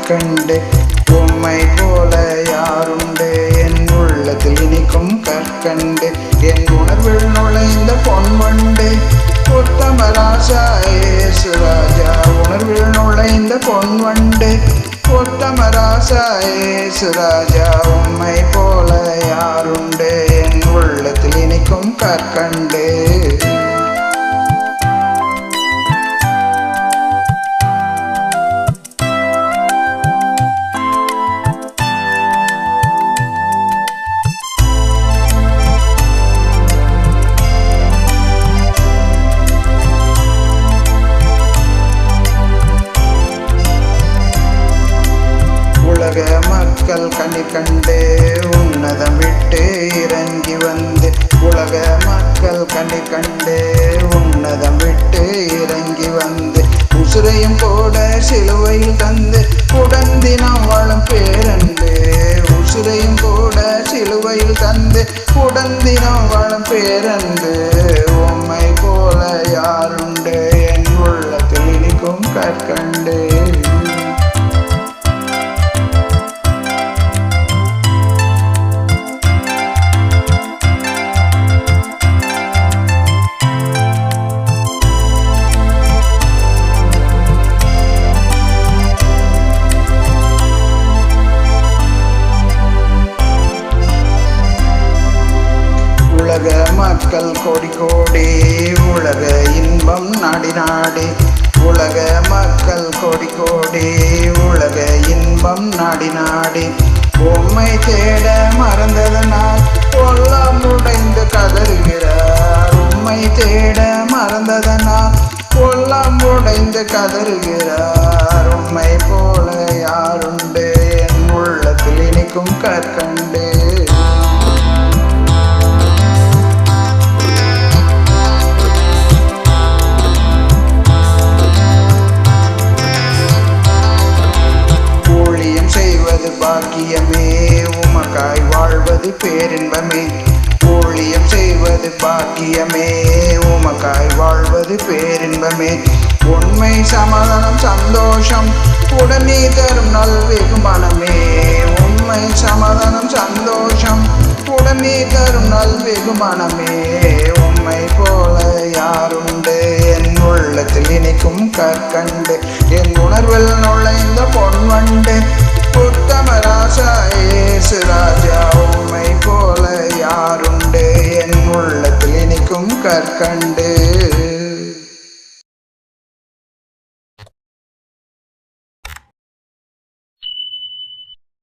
கற்கண்டு உம்மை போல யாருண்டு என் உள்ளத்தில் இனிக்கும் கற்கண்டு என் உணர்வில் நுழைந்த பொன்வண்டு உத்தம ராஜா இயேசு ராஜா உணர்வில் நுழைந்த பொன்வண்டு உத்தம ராஜா இயேசு ராஜா உம்மை போல யாருண்டு என் உள்ளத்தில் இனிக்கும் கற்கண்டு உலக மக்கள் கனி கண்டு உன்னதம் விட்டு இறங்கி வந்து உலக மக்கள் கனி கண்டு உன்னதம் விட்டு இறங்கி வந்து உசுரையும் கூட சிலுவையில் தந்து உடந்தினம் வாழும் பேரன்பு உசுரையும் கூட சிலுவையில் தந்து உடந்தினம் வாழும் பேரன்பு உம்மை போல யாருண்டு என் உள்ளத்தில் இனிக்கும் கற்கண்டு உலக மக்கள் கோடி கோடி உலக இன்பம் நாடி நாடி உலக மக்கள் கோடி கோடி உலக இன்பம் நாடி நாடி உம்மை தேட மறந்ததனால் உள்ளம் உடைந்து கதறுகிறார் உம்மை தேட மறந்ததனால் உள்ளம் உடைந்து கதறுகிறார் உம்மை போல யாருண்டு என் உள்ளத்தில் இனிக்கும் கற்கண்டு பாக்கியமே உமக்காய் வாழ்வது பேரின்பமே ஊழியம் செய்வது பாக்கியமே உமக்காய் வாழ்வது பேரின்பமே உண்மை சமாதானம் சந்தோஷம் உடனே தரும் நல் வெகுமானமே உண்மை சமாதானம் சந்தோஷம் உடனே தரும் நல் வெகுமானமே உம்மை போல யாருண்டு என் உள்ளத்தில் இனிக்கும் கற்கண்டு என் உணர்வில் நுழைந்த பொன்வண்டு உத்தம ராஜா இயேசு ராஜா உம்மை போல யாருண்டு என் உள்ளத்தில் இனிக்கும் கற்கண்டு